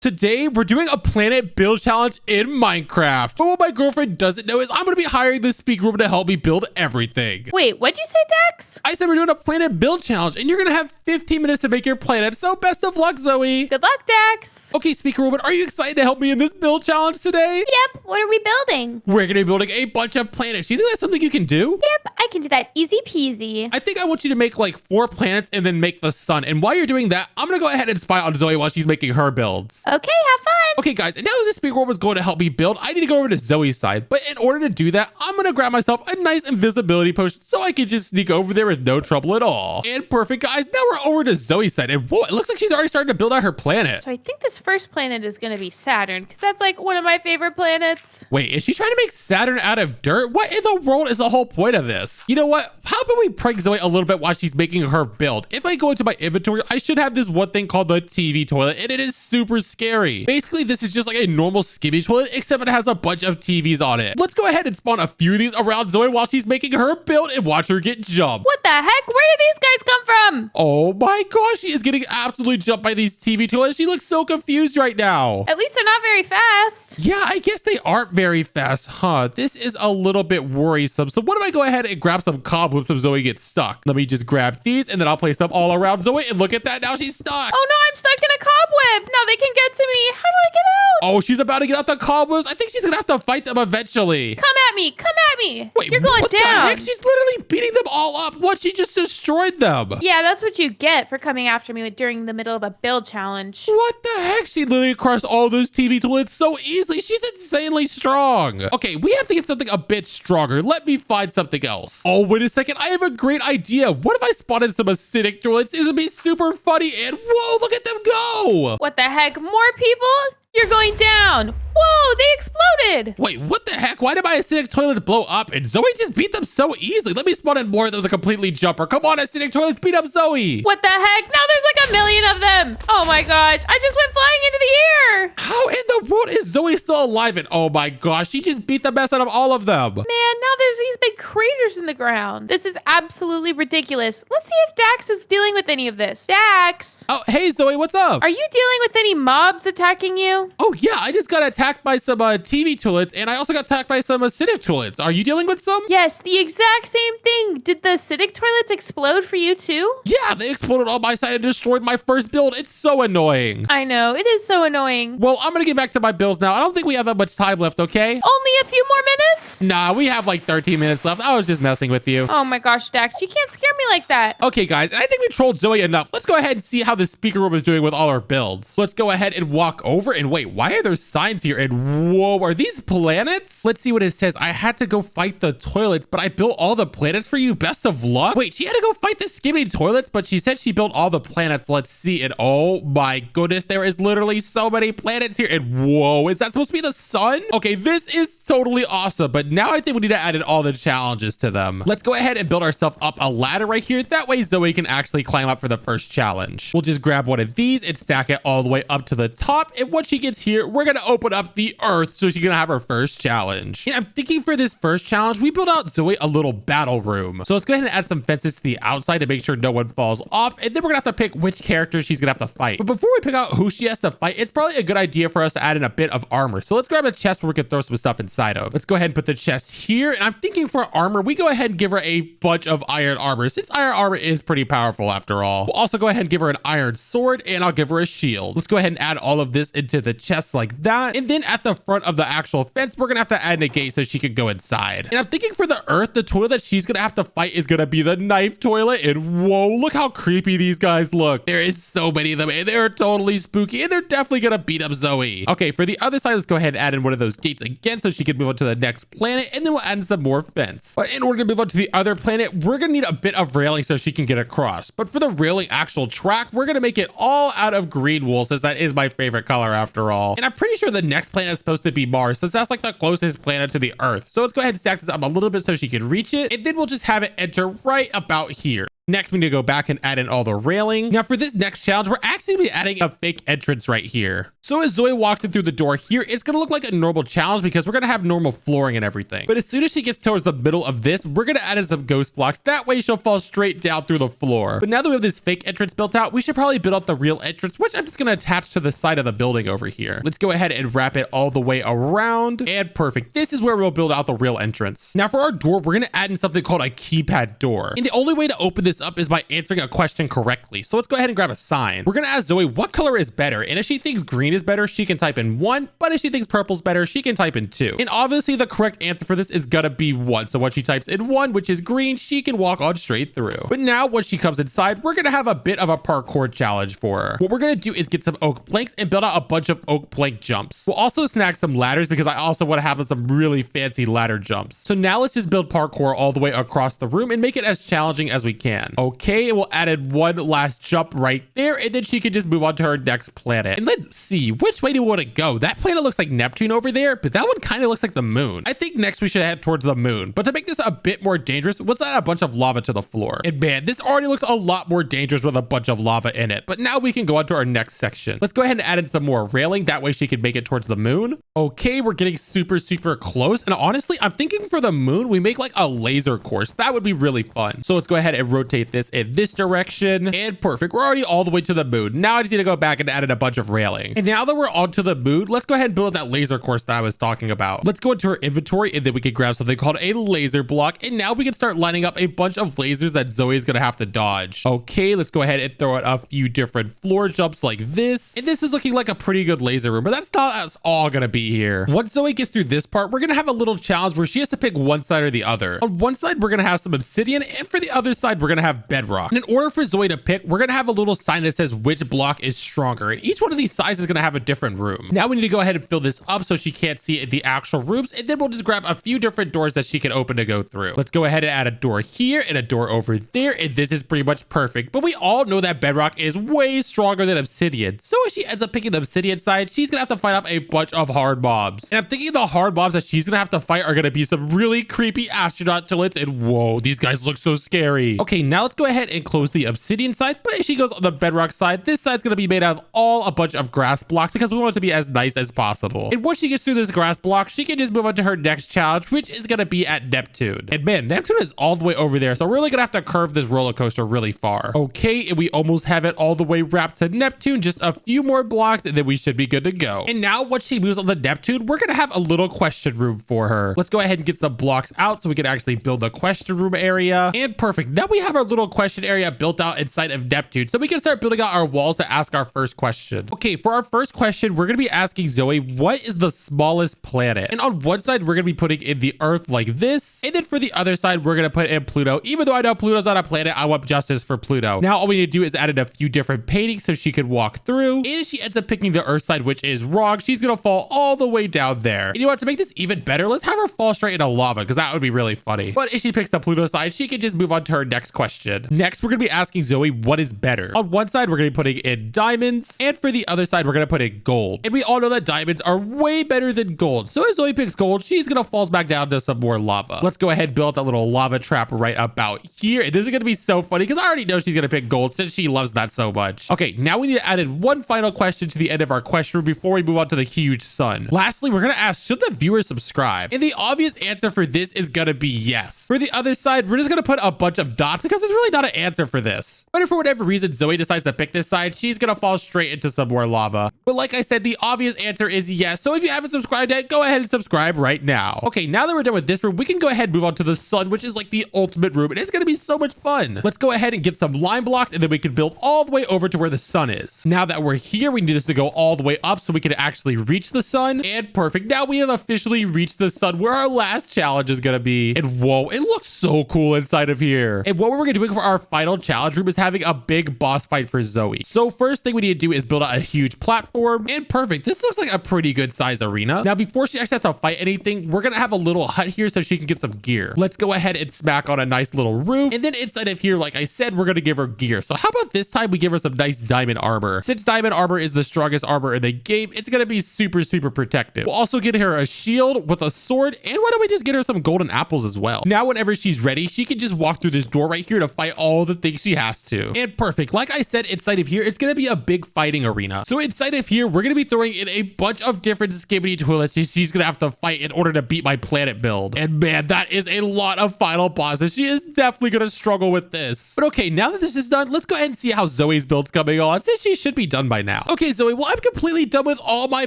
Today, we're doing a planet build challenge in Minecraft. But what my girlfriend doesn't know is I'm going to be hiring this speaker woman to help me build everything. Wait, what'd you say, Daxx? I said we're doing a planet build challenge, and you're going to have 15 minutes to make your planet. So best of luck, Zoe. Good luck, Daxx. Okay, speaker woman, are you excited to help me in this build challenge today? Yep, what are we building? We're going to be building a bunch of planets. Do you think that's something you can do? Yep, I can do that easy peasy. I think I want you to make like 4 planets and then make the sun. And while you're doing that, I'm going to go ahead and spy on Zoe while she's making her builds. Okay, have fun. Okay, guys, and now that the speaker woman is going to help me build, I need to go over to Zoe's side. But in order to do that, I'm going to grab myself a nice invisibility potion so I can just sneak over there with no trouble at all. And perfect, guys. Now we're over to Zoe's side. And whoa, it looks like she's already starting to build out her planet. So I think this first planet is going to be Saturn, because that's like one of my favorite planets. Wait, is she trying to make Saturn out of dirt? What in the world is the whole point of this? You know what? How about we prank Zoe a little bit while she's making her build? If I go into my inventory, I should have this one thing called the TV toilet, and it is super scary. Basically, this is just like a normal skimmy toilet, except it has a bunch of TVs on it. Let's go ahead and spawn a few of these around Zoe while she's making her build and watch her get jumped. What the heck? Where did these guys come from? Oh my gosh, she is getting absolutely jumped by these TV toilets. She looks so confused right now. At least they're not very fast. Yeah, I guess they aren't very fast, huh? This is a little bit worrisome. So what if I go ahead and grab some cobwebs so Zoe gets stuck? Let me just grab these and then I'll place them all around Zoe, and look at that, now she's stuck. Oh no, I'm stuck in a cobweb. Now they can get to me. How do I get out? Oh, she's about to get out the cobwebs. I think she's gonna have to fight them eventually. Come at me. Come at me. Wait, you're going what down. The heck? She's literally beating them all up. What? She just destroyed them. Yeah, that's what you get for coming after me during the middle of a build challenge. What the heck? She literally crushed all those TV toilets so easily. She's insanely strong. Okay, we have to get something a bit stronger. Let me find something else. Oh, wait a second. I have a great idea. What if I spotted some acidic toilets? This would be super funny. And whoa, look at them go. What the heck? More people? You're going down. Whoa, they exploded. Wait, what the heck? Why did my acidic toilets blow up? And Zoe just beat them so easily. Let me spawn in more than the completely jumper. Come on, acidic toilets, beat up Zoe. What the heck? Now there's like a million of them. Oh my gosh, I just went flying into the air. How in the world is Zoe still alive? And oh my gosh, she just beat the mess out of all of them. Man, now there's these big craters in the ground. This is absolutely ridiculous. Let's see if Daxx is dealing with any of this. Daxx. Oh, hey Zoe, what's up? Are you dealing with any mobs attacking you? Oh yeah, I just got attacked by some TV toilets, and I also got attacked by some acidic toilets. Are you dealing with some? Yes, the exact same thing. Did the acidic toilets explode for you too? Yeah, they exploded on my side and destroyed my first build. It's so annoying. I know, it is so annoying. Well, I'm gonna get back to my builds now. I don't think we have that much time left, okay? Only a few more minutes? Nah, we have like 13 minutes left. I was just messing with you. Oh my gosh, Daxx, you can't scare me like that. Okay, guys, and I think we trolled Zoe enough. Let's go ahead and see how the speaker room is doing with all our builds. Let's go ahead and walk over, and wait, why are there signs here? And whoa, are these planets? Let's see what it says. I had to go fight the toilets, but I built all the planets for you. Best of luck. Wait, she had to go fight the skimming toilets, but she said she built all the planets. Let's see. And oh my goodness, there is literally so many planets here. And whoa, is that supposed to be the sun? Okay, this is totally awesome, but now I think we need to add in all the challenges to them. Let's go ahead and build ourselves up a ladder right here. That way Zoe can actually climb up for the first challenge. We'll just grab one of these and stack it all the way up to the top. And once she gets here, we're gonna open up the earth so she's gonna have her first challenge. And I'm thinking for this first challenge, we built out Zoe a little battle room. So let's go ahead and add some fences to the outside to make sure no one falls off. And then we're gonna have to pick which character she's gonna have to fight. But before we pick out who she has to fight, it's probably a good idea for us to add in a bit of armor. So let's grab a chest where we can throw some stuff inside of. Let's go ahead and put the chest here. And I'm thinking for armor, we go ahead and give her a bunch of iron armor, since iron armor is pretty powerful after all. We'll also go ahead and give her an iron sword, and I'll give her a shield. Let's go ahead and add all of this into the chest like that. And then at the front of the actual fence, we're gonna have to add in a gate so she can go inside. And I'm thinking for the earth, the toilet that she's gonna have to fight is gonna be the knife toilet. And whoa, look how creepy these guys look. There is so many of them, and they're totally spooky, and they're definitely gonna beat up Zoe. Okay, for the other side, let's go ahead and add in one of those gates again so she can move on to the next planet, and then we'll add in some more fence. But in order to move on to the other planet, we're gonna need a bit of railing so she can get across. But for the railing actual track, we're gonna make it all out of green wool, since that is my favorite color after all. And I'm pretty sure the next planet is supposed to be Mars, since that's like the closest planet to the Earth. So let's go ahead and stack this up a little bit so she can reach it, and then we'll just have it enter right about here. Next, we need to go back and add in all the railing. Now, for this next challenge, we're actually gonna be adding a fake entrance right here. So as Zoe walks in through the door here, it's going to look like a normal challenge because we're going to have normal flooring and everything. But as soon as she gets towards the middle of this, we're going to add in some ghost blocks. That way she'll fall straight down through the floor. But now that we have this fake entrance built out, we should probably build out the real entrance, which I'm just going to attach to the side of the building over here. Let's go ahead and wrap it all the way around. And perfect. This is where we'll build out the real entrance. Now for our door, we're going to add in something called a keypad door. And the only way to open this up is by answering a question correctly. So let's go ahead and grab a sign. We're going to ask Zoe what color is better. And if she thinks green is better, she can type in 1. But if she thinks purple's better, she can type in 2. And obviously the correct answer for this is going to be 1. So when she types in 1, which is green, she can walk on straight through. But now once she comes inside, we're going to have a bit of a parkour challenge for her. What we're going to do is get some oak planks and build out a bunch of oak plank jumps. We'll also snag some ladders because I also want to have some really fancy ladder jumps. So now let's just build parkour all the way across the room and make it as challenging as we can. Okay, and we'll add in one last jump right there, and then she can just move on to her next planet. And let's see, which way do we want to go? That planet looks like Neptune over there, but that one kind of looks like the moon. I think next we should head towards the moon. But to make this a bit more dangerous, let's add a bunch of lava to the floor. And man, this already looks a lot more dangerous with a bunch of lava in it. But now we can go on to our next section. Let's go ahead and add in some more railing. That way she can make it towards the moon. Okay, we're getting super close. And honestly, I'm thinking for the moon, we make like a laser course. That would be really fun. So let's go ahead and rotate this in this direction. And perfect. We're already all the way to the moon. Now I just need to go back and add in a bunch of railing. And now that we're onto the moon, let's go ahead and build that laser course that I was talking about. Let's go into our inventory and then we can grab something called a laser block. And now we can start lining up a bunch of lasers that Zoe is going to have to dodge. Okay, let's go ahead and throw out a few different floor jumps like this. And this is looking like a pretty good laser room, but that's all going to be here. Once Zoe gets through this part, we're going to have a little challenge where she has to pick one side or the other. On one side, we're going to have some obsidian, and for the other side, we're going to have bedrock. And in order for Zoe to pick, we're going to have a little sign that says which block is stronger. And each one of these sides is going to have a different room. Now we need to go ahead and fill this up so she can't see the actual rooms, and then we'll just grab a few different doors that she can open to go through. Let's go ahead and add a door here and a door over there, and this is pretty much perfect. But we all know that bedrock is way stronger than obsidian. So if she ends up picking the obsidian side, she's going to have to fight off a bunch of hard mobs. And I'm thinking the hard mobs that she's going to have to fight are going to be some really creepy astronaut tillets, and whoa, these guys look so scary. Okay, now let's go ahead and close the obsidian side, but if she goes on the bedrock side, this side's going to be made out of a bunch of grass blocks because we want it to be as nice as possible. And once she gets through this grass block, she can just move on to her next challenge, which is going to be at Neptune. And man, Neptune is all the way over there, so we're really going to have to curve this roller coaster really far. Okay, and we almost have it all the way wrapped to Neptune, just a few more blocks, and then we should be good to go. And now once she moves on the Neptune, we're going to have a little question room for her. Let's go ahead and get some blocks out so we can actually build a question room area. And perfect. Now we have our little question area built out inside of Neptune, so we can start building out our walls to ask our first question. Okay, for our first question, we're going to be asking Zoe, what is the smallest planet? And on one side, we're going to be putting in the Earth like this. And then for the other side, we're going to put in Pluto. Even though I know Pluto's not a planet, I want justice for Pluto. Now all we need to do is add in a few different paintings so she can walk through. And if she ends up picking the Earth side, which is wrong, she's going to fall all the way down there. And you know what? To make this even better, let's have her fall straight into lava because that would be really funny. But if she picks the Pluto side, she can just move on to her next question. Next, we're going to be asking Zoe, what is better? On one side, we're going to be putting in diamonds. And for the other side, we're going to put in gold. And we all know that diamonds are way better than gold. So if Zoe picks gold, she's going to fall back down to some more lava. Let's go ahead and build that little lava trap right about here. And this is going to be so funny because I already know she's going to pick gold since she loves that so much. Okay, now we need to add in one final question to the end of our question room before we move on to the huge sun. Lastly, we're going to ask, should the viewers subscribe? And the obvious answer for this is going to be yes. For the other side, we're just going to put a bunch of dots because there's really not an answer for this. But if for whatever reason Zoe decides to pick this side, she's going to fall straight into some more lava. But like I said, the obvious answer is yes. So if you haven't subscribed yet, go ahead and subscribe right now. Okay, now that we're done with this room, we can go ahead and move on to the sun, which is like the ultimate room. And it's going to be so much fun. Let's go ahead and get some lime blocks, and then we can build all the way over to where the sun is. Now that we're here, we need this to go all the way up so we can actually reach the sun. And perfect. Now we have officially reached the sun where our last challenge is going to be. And whoa, it looks so cool inside of here. And what we're going to do for our final challenge room is having a big boss fight for Zoe. So first thing we need to do is build out a huge platform. And perfect. This looks like a pretty good size arena. Now, before she actually has to fight anything, we're going to have a little hut here so she can get some gear. Let's go ahead and smack on a nice little roof. And then inside of here, like I said, we're going to give her gear. So how about this time we give her some nice diamond armor? Since diamond armor is the strongest armor in the game, it's going to be super protective. We'll also get her a shield with a sword. And why don't we just get her some golden apples as well? Now, whenever she's ready, she can just walk through this door right here to fight all the things she has to. And perfect. Like I said, inside of here, it's going to be a big fighting arena. So inside inside of here, we're going to be throwing in a bunch of different skibbity toilets she's going to have to fight in order to beat my planet build. And man, that is a lot of final bosses. She is definitely going to struggle with this. But okay, now that this is done, let's go ahead and see how Zoe's build's coming on, since she should be done by now. Okay, Zoe, well, I'm completely done with all my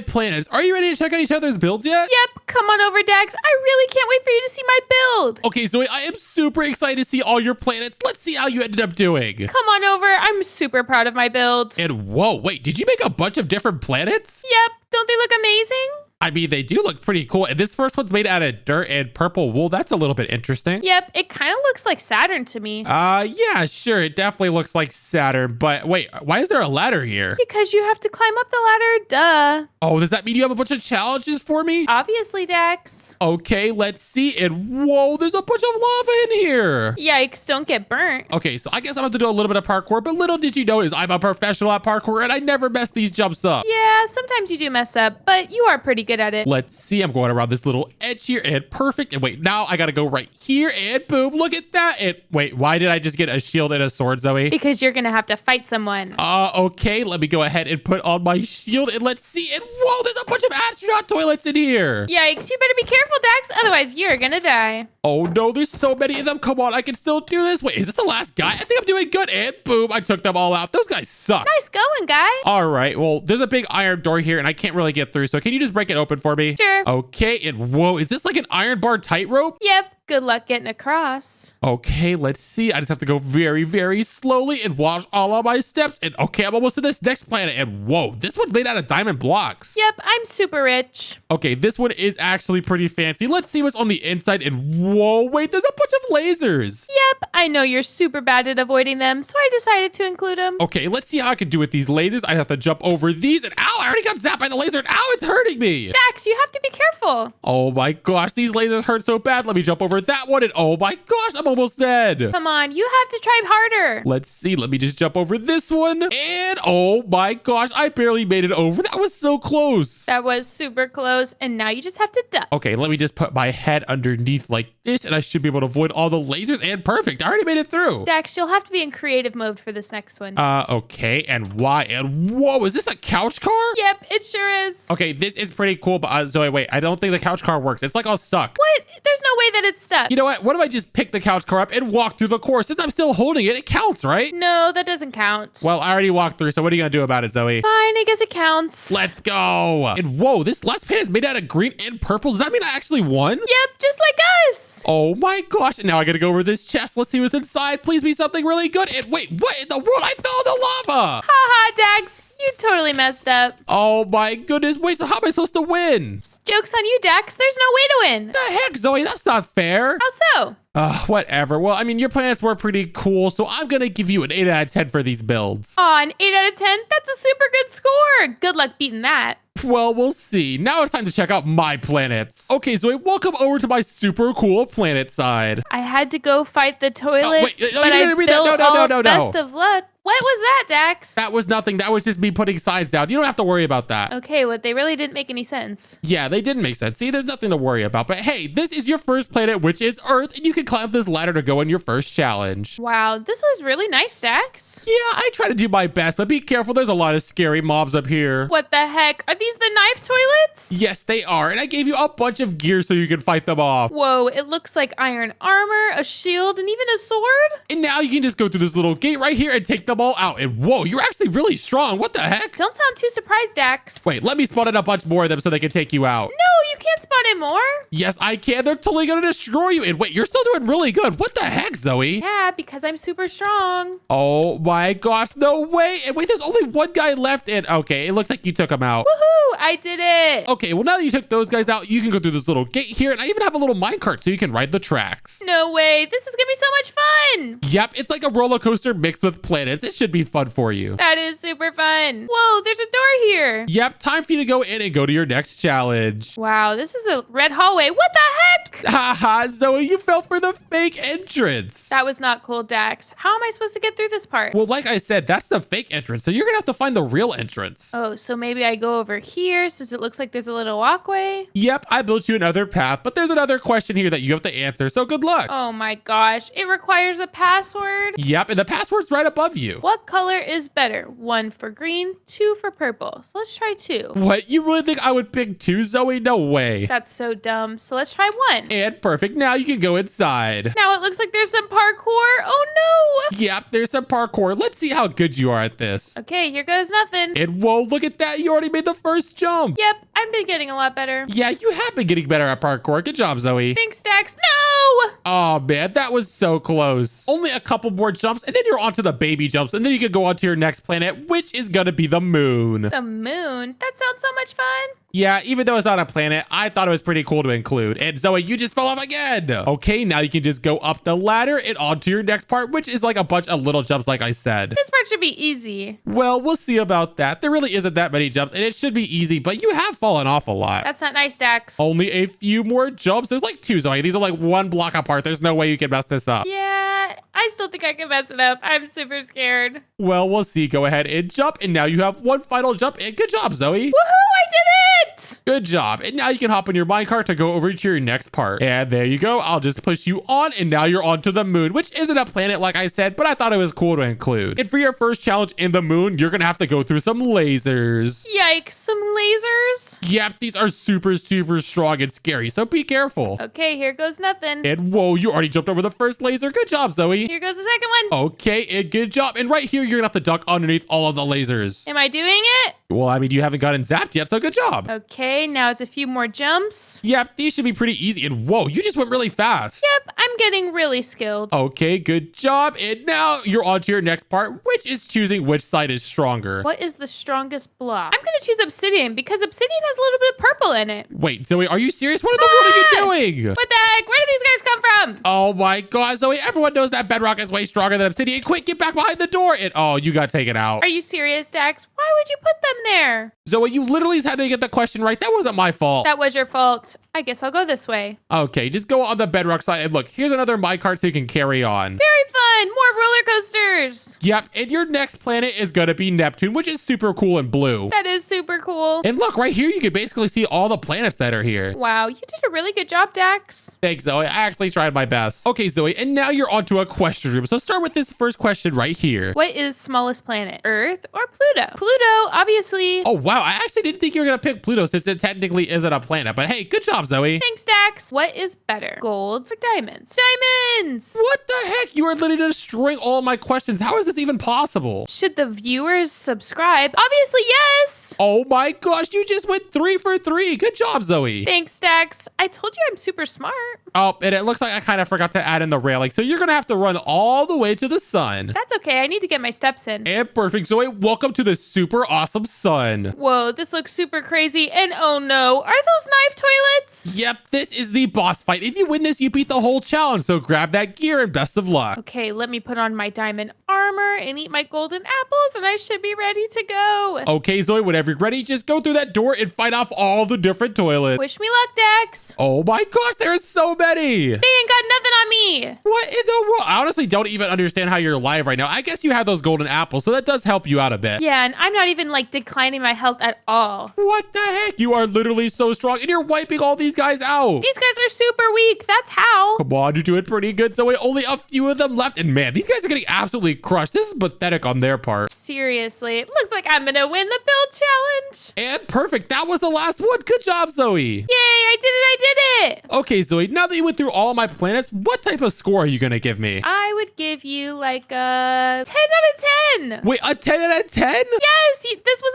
planets. Are you ready to check out each other's builds yet? Yep, come on over, Dax. I really can't wait for you to see my build. Okay, Zoe, I am super excited to see all your planets. Let's see how you ended up doing. Come on over. I'm super proud of my build. And whoa, wait, did you make a bunch of different planets? Yep, don't they look amazing? I mean, they do look pretty cool. And this first one's made out of dirt and purple wool. That's a little bit interesting. Yep, it kind of looks like Saturn to me. Yeah, sure. It definitely looks like Saturn. But wait, why is there a ladder here? Because you have to climb up the ladder, duh. Oh, does that mean you have a bunch of challenges for me? Obviously, Dax. Okay, let's see. And whoa, there's a bunch of lava in here. Yikes, don't get burnt. Okay, so I guess I'm going to do a little bit of parkour. But little did you know is I'm a professional at parkour and I never mess these jumps up. Yeah, sometimes you do mess up, but you are pretty good at it. Let's see. I'm going around this little edge here and perfect. And wait, now I got to go right here and boom. Look at that. And wait, why did I just get a shield and a sword, Zoe? Because you're going to have to fight someone. Okay. Let me go ahead and put on my shield and let's see. And whoa, there's a bunch of astronaut toilets in here. Yikes, you better be careful, Dax. Otherwise, you're going to die. Oh no, there's so many of them. Come on, I can still do this. Wait, is this the last guy? I think I'm doing good. And boom, I took them all out. Those guys suck. Nice going, guy. All right. Well, there's a big iron door here and I can't really get through. So can you just break it open for me? Sure. Okay. And whoa, is this like an iron bar tightrope? Yep. Good luck getting across. Okay, let's see. I just have to go very, very slowly and watch all of my steps. And okay, I'm almost to this next planet. And whoa, this one's made out of diamond blocks. Yep, I'm super rich. Okay, this one is actually pretty fancy. Let's see what's on the inside. And whoa, wait, there's a bunch of lasers. Yep, I know you're super bad at avoiding them, so I decided to include them. Okay, let's see how I can do with these lasers. I have to jump over these. And ow, I already got zapped by the laser. And ow, it's hurting me. Dax, you have to be careful. Oh my gosh, these lasers hurt so bad. Let me jump over that one. And oh my gosh, I'm almost dead. Come on, you have to try harder. Let's see. Let me just jump over this one. And oh my gosh, I barely made it over. That was so close. That was super close, and now you just have to duck. Okay, let me just put my head underneath like this, and I should be able to avoid all the lasers. And perfect. I already made it through. Dax, you'll have to be in creative mode for this next one. Okay. And why? And whoa, is this a couch car? Yep, it sure is. Okay, this is pretty cool. But Zoe, wait, I don't think the couch car works. It's like all stuck. What? There's no way that it's stuck. You know what if I just pick the couch car up and walk through the course? Since I'm still holding it, it counts, right? No, that doesn't count. Well, I already walked through, so what are you gonna do about it, Zoe? Fine, I guess it counts. Let's go. And whoa, this last pan is made out of green and purple. Does that mean I actually won? Yep, just like us. Oh my gosh. And now I gotta go over this chest. Let's see what's inside. Please be something really good. And wait, what in the world? I fell in the lava. Haha, Dax. You totally messed up. Oh my goodness. Wait, so how am I supposed to win? Joke's on you, Dax. There's no way to win. What the heck, Zoe? That's not fair. How so? Whatever. Well, I mean, your planets were pretty cool, so I'm gonna give you an 8 out of 10 for these builds. Aw, an 8 out of 10? That's a super good score. Good luck beating that. Well, we'll see. Now it's time to check out my planets. Okay, Zoe, welcome over to my super cool planet side. I had to go fight the toilets, wait, but I built best of luck. What was that, Dax? That was nothing. That was just me putting signs down. You don't have to worry about that. Okay, well, they really didn't make any sense. Yeah, they didn't make sense. See, there's nothing to worry about. But hey, this is your first planet, which is Earth, and you can climb this ladder to go in your first challenge. Wow, this was really nice, Dax. Yeah, I try to do my best, but be careful. There's a lot of scary mobs up here. What the heck? Are these the knife toilets? Yes, they are. And I gave you a bunch of gear so you can fight them off. Whoa, it looks like iron armor, a shield, and even a sword. And now you can just go through this little gate right here and take them all out. And whoa, you're actually really strong. What the heck? Don't sound too surprised, Dax. Wait, let me spawn in a bunch more of them so they can take you out. No, you can't spawn in more. Yes, I can. They're totally going to destroy you. And wait, you're still doing really good. What the heck, Zoe? Yeah, because I'm super strong. Oh my gosh, no way. And wait, there's only one guy left. And okay, it looks like you took him out. Woohoo, I did it. Okay, well, now that you took those guys out, you can go through this little gate here. And I even have a little minecart so you can ride the tracks. No way. This is going to be so much fun. Yep, it's like a roller coaster mixed with planets. It should be fun for you. That is super fun. Whoa, there's a door here. Yep, time for you to go in and go to your next challenge. Wow, this is a red hallway. What the heck? Haha, Zoe, you fell for the fake entrance. That was not cool, Dax. How am I supposed to get through this part? Well, like I said, that's the fake entrance, so you're gonna have to find the real entrance. Oh, so maybe I go over here since it looks like there's a little walkway? Yep, I built you another path, but there's another question here that you have to answer, so good luck. Oh my gosh, it requires a password? Yep, and the password's right above you. What color is better? 1 for green, 2 for purple. So let's try 2. What? You really think I would pick 2, Zoe? No way. That's so dumb. So let's try 1. And perfect. Now you can go inside. Now it looks like there's some parkour. Oh no! Yep, there's some parkour. Let's see how good you are at this. Okay, here goes nothing. And whoa, look at that. You already made the first jump. Yep, I've been getting a lot better. Yeah, you have been getting better at parkour. Good job, Zoe. Thanks, Dax. No! Oh, man, that was so close. Only a couple more jumps, and then you're onto the baby jumps, and then you can go on to your next planet, which is going to be the moon. The moon? That sounds so much fun. Yeah, even though it's not a planet, I thought it was pretty cool to include. And Zoe, you just fell off again. Okay, now you can just go up the ladder and onto your next part, which is like a bunch of little jumps, like I said. This part should be easy. Well, we'll see about that. There really isn't that many jumps, and it should be easy, but you have fallen off a lot. That's not nice, Dax. Only a few more jumps. There's like 2, Zoe. These are like 1 block apart. There's no way you can mess this up. Yeah, I still think I can mess it up. I'm super scared. Well, we'll see. Go ahead and jump, and now you have 1 final jump, and good job, Zoe. Woohoo, I did it! Good job. And now you can hop on your minecart to go over to your next part. And there you go. I'll just push you on, and now you're onto the moon, which isn't a planet like I said, but I thought it was cool to include. And for your first challenge in the moon, you're gonna have to go through some lasers. Yikes, some lasers? Yep, these are super, super strong and scary, so be careful. Okay, here goes nothing. And whoa, you already jumped over the first laser. Good job, Zoe. Here goes the second one. Okay, and good job. And right here, you're gonna have to duck underneath all of the lasers. Am I doing it? Well, I mean, you haven't gotten zapped yet, so good job. Okay, now it's a few more jumps. Yep, these should be pretty easy. And whoa, you just went really fast. Yep, I'm getting really skilled. Okay, good job. And now you're on to your next part, which is choosing which side is stronger. What is the strongest block? I'm gonna choose obsidian because obsidian has a little bit of purple in it. Wait, Zoe, are you serious? What in the world are you doing? What the heck? Where did these guys come from? Oh my god, Zoe, everyone knows that bedrock is way stronger than obsidian. Quick, get back behind the door. And oh, you got taken out. Are you serious, Dax? Why would you put them there? Zoe, you literally had to get the question right. That wasn't my fault. That was your fault. I guess I'll go this way. Okay, just go on the bedrock side. And look, here's another minecart so you can carry on. Very fun. More roller coasters. Yep, and your next planet is going to be Neptune, which is super cool and blue. That is super cool. And look, right here, you can basically see all the planets that are here. Wow, you did a really good job, Dax. Thanks, Zoe. I actually tried my best. Okay, Zoe, and now you're onto a question room. So start with this first question right here. What is smallest planet, Earth or Pluto? Pluto, obviously. Oh, wow. I actually didn't think you were going to pick Pluto since it technically isn't a planet. But hey, good job, Zoe. Thanks, Dax. What is better, gold or diamonds? Diamonds! What the heck? You are literally destroying all of my questions. How is this even possible? Should the viewers subscribe? Obviously, yes. Oh my gosh, you just went 3 for 3. Good job, Zoe. Thanks, Dax. I told you I'm super smart. Oh, and it looks like I kind of forgot to add in the railing. So you're going to have to run all the way to the sun. That's okay. I need to get my steps in. And perfect, Zoe. Welcome to the super awesome sun. Whoa, this looks super crazy. And oh no, are those knife toilets? Yep, this is the boss fight. If you win this, you beat the whole challenge. So grab that gear and best of luck. Okay, let me put on my diamond armor and eat my golden apples and I should be ready to go. Okay, Zoe, whenever you're ready, just go through that door and fight off all the different toilets. Wish me luck, Dax. Oh my gosh, there are so many. They ain't got nothing on me. What in the world? I honestly don't even understand how you're alive right now. I guess you have those golden apples, so that does help you out a bit. Yeah, and I'm not even like declining my health at all. What the heck? You are literally so strong, and you're wiping all these guys out. These guys are super weak. That's how. Come on, you're doing pretty good, Zoe. Only a few of them left, and man, these guys are getting absolutely crushed. This is pathetic on their part. Seriously, it looks like I'm gonna win the build challenge. And perfect. That was the last one. Good job, Zoe. Yay, I did it. I did it. Okay, Zoe, now that you went through all my planets, what type of score are you going to give me? I would give you like a 10 out of 10. Wait, a 10 out of 10? Yes, this was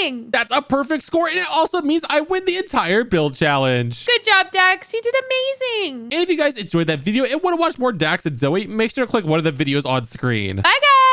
amazing. That's a perfect score, and it also means I win the entire build challenge. Good job, Dax. You did amazing. And if you guys enjoyed that video and want to watch more Dax and Zoe, make sure to click one of the videos on screen. Bye, guys.